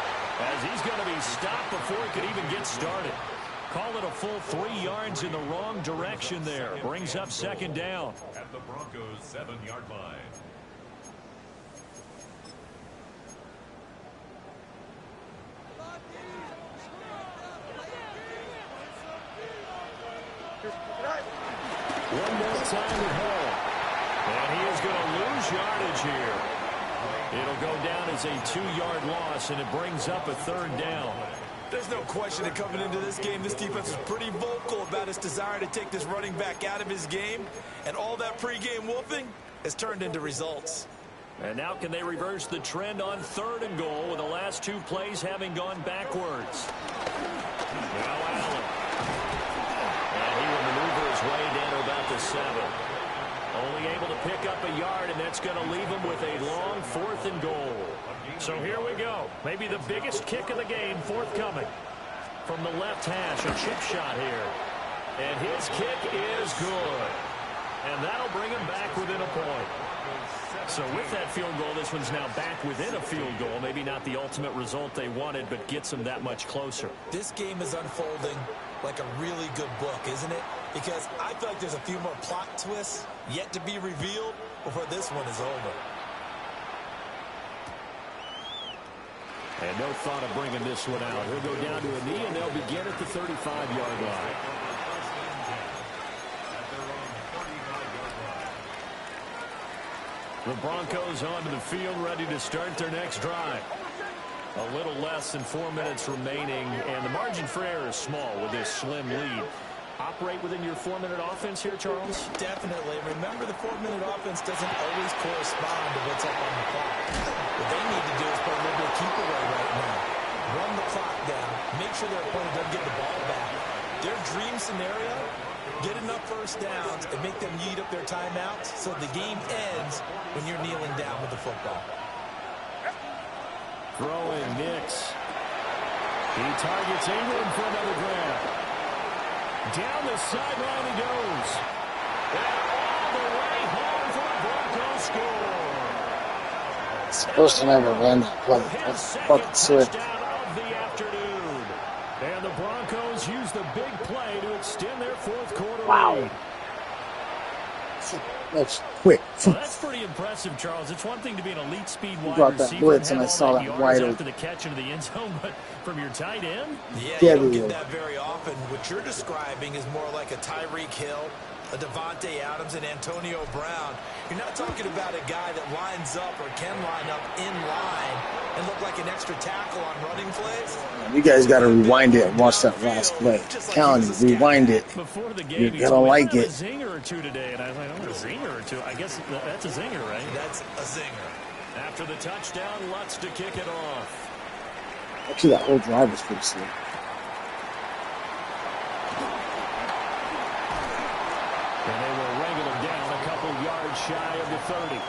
as he's going to be stopped before he could even get started. Call it a full 3 yards in the wrong direction there. Brings up 2nd down. At the Broncos' 7-yard line. One more time with Hall. And he is going to lose yardage here. It'll go down as a 2-yard loss, and it brings up a 3rd down. There's no question that coming into this game, this defense was pretty vocal about its desire to take this running back out of his game. And all that pregame wolfing has turned into results. And now can they reverse the trend on 3rd and goal with the last 2 plays having gone backwards? Now Allen. And he will maneuver his way down to about the 7. Only able to pick up a yard, and that's going to leave him with a long 4th and goal. So here we go. Maybe the biggest kick of the game forthcoming. From the left hash, a chip shot here. And his kick is good. And that'll bring him back within a point. So with that field goal, this one's now back within a field goal. Maybe not the ultimate result they wanted, but gets them that much closer. This game is unfolding like a really good book, isn't it? Because I feel like there's a few more plot twists yet to be revealed before this one is over. And no thought of bringing this one out. He'll go down to a knee, and they'll begin at the 35-yard line. The Broncos onto the field, ready to start their next drive. A little less than 4 minutes remaining, and the margin for error is small with this slim lead. operate within your 4-minute offense here, Charles? Definitely. Remember, the 4-minute offense doesn't always correspond to what's up on the clock. What they need to do is play a little bit of keep away right now. Run the clock down. Make sure their opponent doesn't get the ball back. Their dream scenario, get enough first downs and make them eat up their timeouts so the game ends when you're kneeling down with the football. Throwing Nix. He targets Ingram for another grab. Down the sideline he goes. And all the way home for the Broncos score. It's the first time I ever ran that play. That's fucking sick. Touchdown of the afternoon. And the Broncos use the big play to extend their fourth quarter lead. That's quick. Well, that's pretty impressive, Charles. It's one thing to be an elite speed wide Brought that receiver blitz and and I have saw all that yards wide after the catch into the end zone, but from your tight end? Yeah, Yeah, you don't we get will. that very often. What you're describing is more like a Tyreek Hill, a Devontae Adams, and Antonio Brown. You're not talking about a guy that lines up or can line up in line and look like an extra tackle on running plays. You guys got to rewind it and watch that last play. I'm telling you, rewind it. Before the game, You're he gonna told me, like "I have it. a zinger or two today," and I was like, "Oh, a zinger or two? I guess that's a zinger, right?" That's a zinger. After the touchdown, Lutz to kick it off. Actually, that whole drive was pretty sick. And they will wrangle him down a couple yards shy of the 30.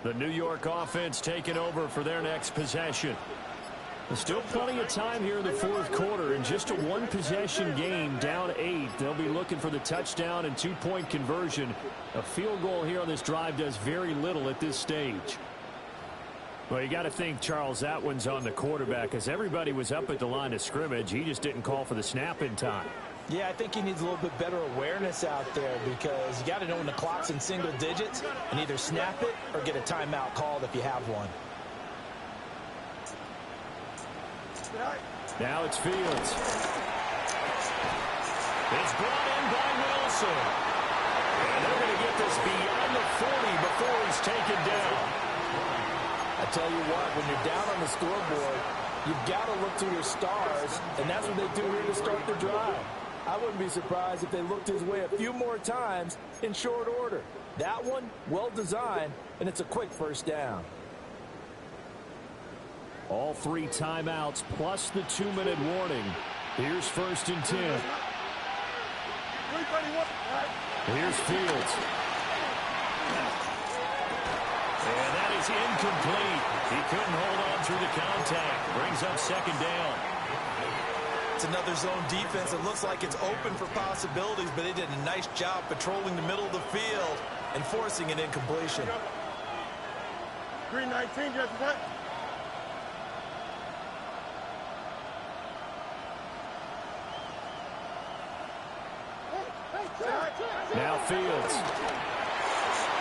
The New York offense taking over for their next possession. There's still plenty of time here in the fourth quarter. In just a one-possession game, down 8. They'll be looking for the touchdown and two-point conversion. A field goal here on this drive does very little at this stage. Well, you got to think, Charles, that one's on the quarterback, as everybody was up at the line of scrimmage. He just didn't call for the snap in time. Yeah, I think he needs a little bit better awareness out there because you got to know when the clock's in single digits and either snap it or get a timeout called if you have one. Now it's Fields. It's brought in by Wilson. And they're going to get this beyond the 40 before he's taken down. I tell you what, when you're down on the scoreboard, you've got to look to your stars, and that's what they do here to start the drive. I wouldn't be surprised if they looked his way a few more times in short order. That one, well designed, and it's a quick first down. All 3 timeouts plus the 2-minute warning. Here's 1st and 10. Here's Fields. And that is incomplete. He couldn't hold on through the contact. Brings up 2nd down. It's another zone defense. It looks like it's open for possibilities, but they did a nice job patrolling the middle of the field and forcing an incompletion. Green 19, just what? Now Fields.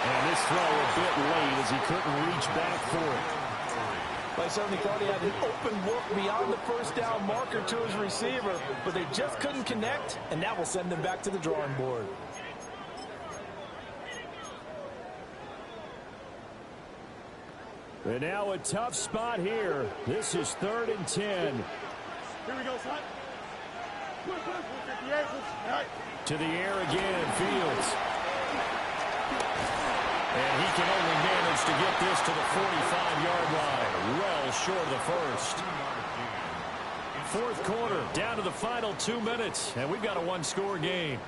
And this throw a bit late as he couldn't reach back for it. I certainly thought he had an open look beyond the first down marker to his receiver, but they just couldn't connect, and that will send them back to the drawing board. And now a tough spot here. This is 3rd and 10. Here we go, son. 58, right. To the air again, Fields. And he can only manage to get this to the 45-yard line. Well short of the first. 4th quarter, down to the final 2 minutes. And we've got a one-score game.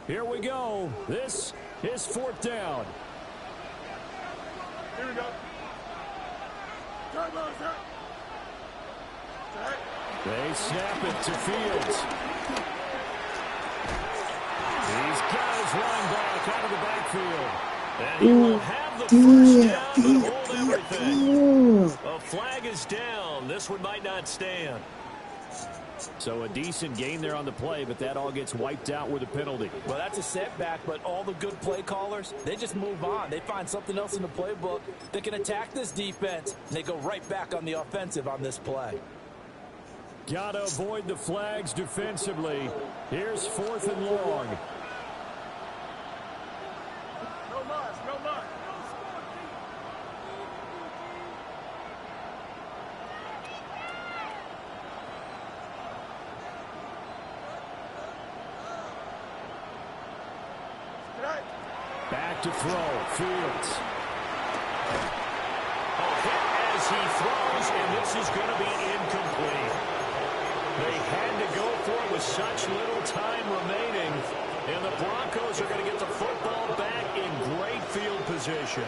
Here we go. This is 4th down. Here we go. Turbo, sir. They snap it to Fields. He's got his running back out of the backfield. And he will have the first down, but hold everything. A flag is down. This one might not stand. So a decent gain there on the play, but that all gets wiped out with a penalty. Well, that's a setback, but all the good play callers, they just move on. They find something else in the playbook that can attack this defense, and they go right back on the offensive on this play. Got to avoid the flags defensively. Here's 4th and long. No mas, no mas. Back to throw. Fields. A hit as he throws, and this is going to be incomplete. They had to go for it with such little time remaining, and the Broncos are going to get the football back in great field position.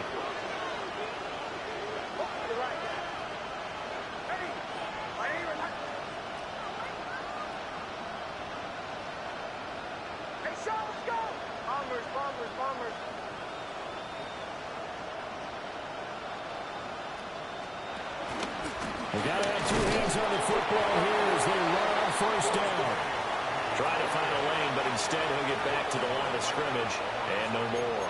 They got to have 2 hands on the football here as they run on 1st down. Try to find a lane, but instead he'll get back to the line of scrimmage and no more.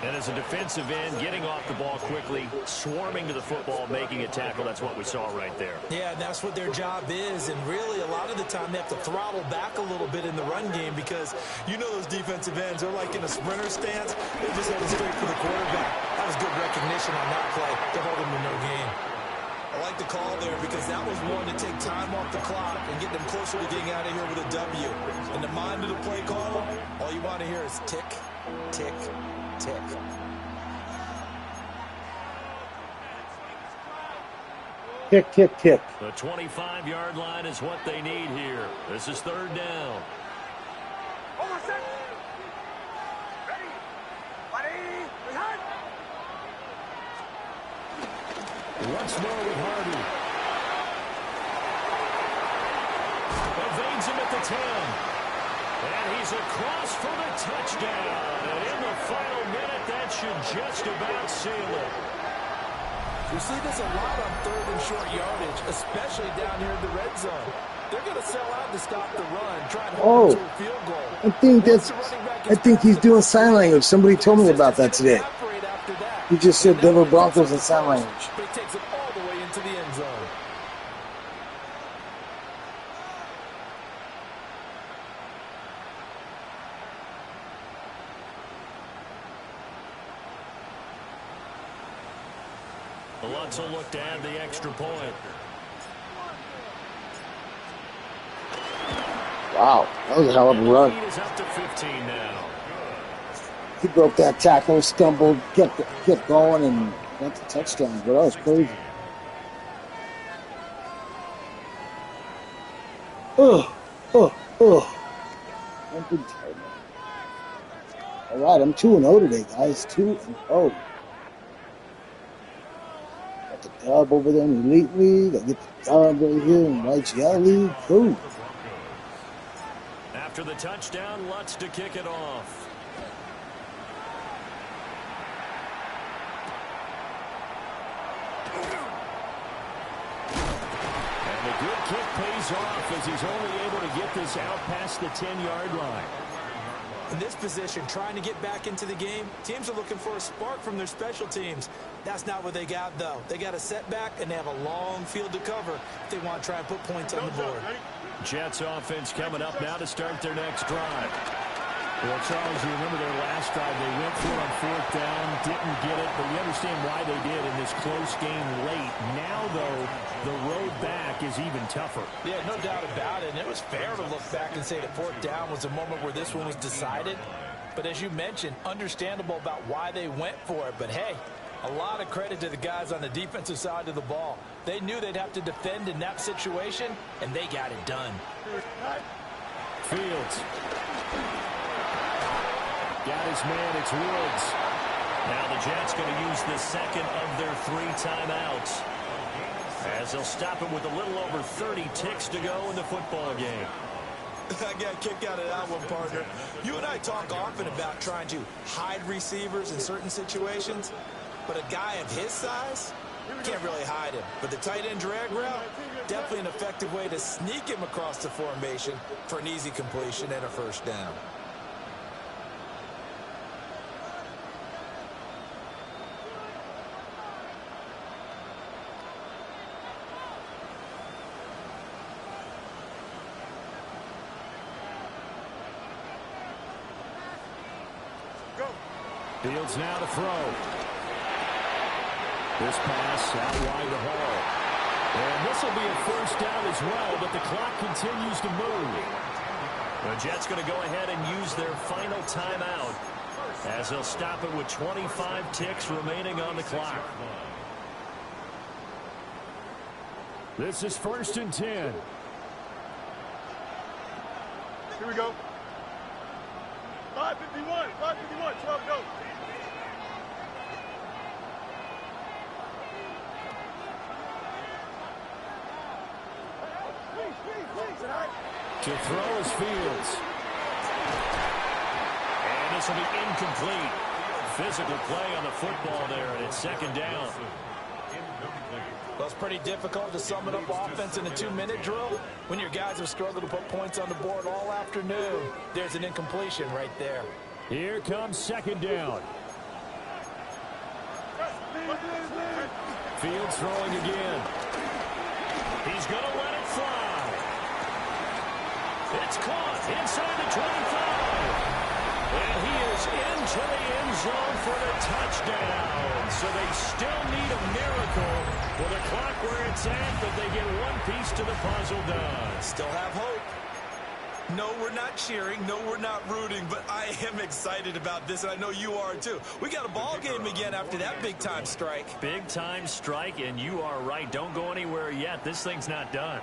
And as a defensive end, getting off the ball quickly, swarming to the football, making a tackle, that's what we saw right there. Yeah, and that's what their job is, and really a lot of the time they have to throttle back a little bit in the run game because you know those defensive ends, they're like in a sprinter stance. They're just heading straight for the quarterback. That was good recognition on that play to hold him to no gain. I like the call there because that was one to take time off the clock and get them closer to getting out of here with a W. In the mind of the play caller, all you want to hear is tick, tick, tick. Tick, tick, tick. The 25-yard line is what they need here. This is 3rd down. Once more with Hardy. Evades him at the 10. And he's across for the touchdown. And in the final minute, that should just about seal it. We see this a lot on 3rd and short yardage, especially down here in the red zone. They're going to sell out to stop the run, try to hold to a field goal. I think he's doing sign language. Somebody told me about that today. He just said Denver Broncos in sign language. But he takes it all the way into the end zone. The Lutz will look to add the extra point. Wow, that was a hell of a run. Lead is up to 15 now. He broke that tackle, stumbled, kept going, and got the touchdown. But that was crazy. I'm pretty tired now. All right, I'm 2-0 today, guys. 2-0. Got the dub over there in the Elite League. I get the dub over here in YGL League. Cool. After the touchdown, Lutz to kick it off. And the good kick pays off as he's only able to get this out past the 10-yard line. In this position, trying to get back into the game, teams are looking for a spark from their special teams. That's not what they got, though. They got a setback, and they have a long field to cover if they want to try and put points on the board. Jets offense coming up now to start their next drive. Well, Charles, you remember their last drive. They went for it on 4th down, didn't get it, but we understand why they did in this close game late. Now, though, the road back is even tougher. Yeah, no doubt about it. And it was fair to look back and say that 4th down was a moment where this one was decided. But as you mentioned, understandable about why they went for it. But, hey, a lot of credit to the guys on the defensive side of the ball. They knew they'd have to defend in that situation, and they got it done. Fields. Got his man, it's Woods. Now the Jets going to use the second of their 3 timeouts, as they'll stop him with a little over 30 ticks to go in the football game. I got a kick out of that one, partner. You and I talk often about trying to hide receivers in certain situations, but a guy of his size can't really hide him. But the tight end drag route, definitely an effective way to sneak him across the formation for an easy completion and a first down. Fields now to throw. This pass out wide to Hall. And this will be a first down as well, but the clock continues to move. The Jets going to go ahead and use their final timeout as they'll stop it with 25 ticks remaining on the clock. This is 1st and 10. Here we go. 5:51, 5:51, 12 go. To throw is Fields. And this will be incomplete. Physical play on the football there, and it's 2nd down. Well, it's pretty difficult to sum it up offense in a 2-minute drill when your guys have struggled to put points on the board all afternoon. There's an incompletion right there. Here comes 2nd down. Fields throwing again. He's going to let it fly. It's caught inside the 25. And he is into the end zone for the touchdown. So they still need a miracle with the clock where it's at, but they get one piece to the puzzle done. Still have hope. No, we're not cheering. No, we're not rooting. But I am excited about this, and I know you are too. We got a ball game again after that big-time strike. Big-time strike, and you are right. Don't go anywhere yet. This thing's not done.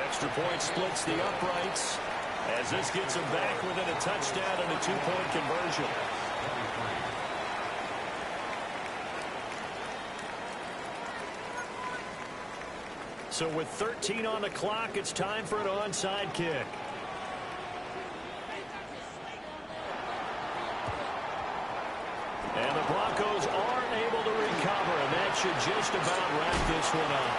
Extra point splits the uprights as this gets them back within a touchdown and a 2-point conversion. So with 13 on the clock, it's time for an onside kick. And the Broncos aren't able to recover, and that should just about wrap this one up.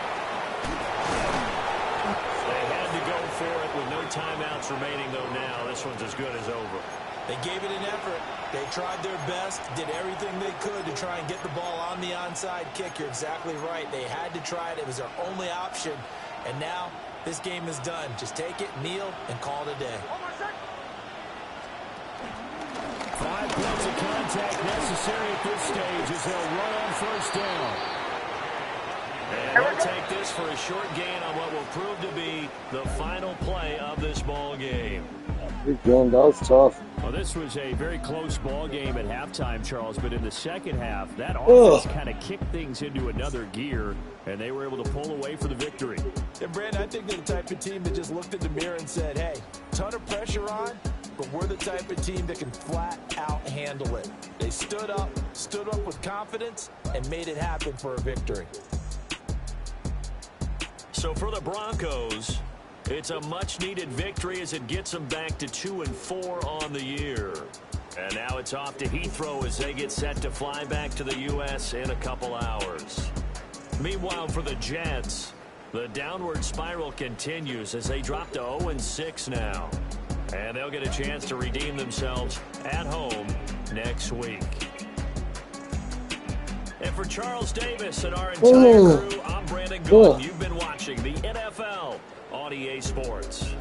They had to go for it with no timeouts remaining, though now. This one's as good as over. They gave it an effort. They tried their best, did everything they could to try and get the ball on the onside kick. You're exactly right. They had to try it. It was their only option. And now this game is done. Just take it, kneel, and call it a day. 5 points of contact necessary at this stage as they'll run on 1st down. And they'll take this for a short gain on what will prove to be the final play of this ball game. That was tough. Well, this was a very close ball game at halftime, Charles, but in the second half, that offense kind of kicked things into another gear, and they were able to pull away for the victory. And, Brandon, I think they're the type of team that just looked in the mirror and said, hey, ton of pressure on, but we're the type of team that can flat out handle it. They stood up with confidence, and made it happen for a victory. So for the Broncos, it's a much-needed victory as it gets them back to 2-4 on the year. And now it's off to Heathrow as they get set to fly back to the U.S. in a couple hours. Meanwhile, for the Jets, the downward spiral continues as they drop to 0-6 now. And they'll get a chance to redeem themselves at home next week. And for Charles Davis and our entire crew, I'm Brandon Gould. You've been watching the NFL on EA Sports.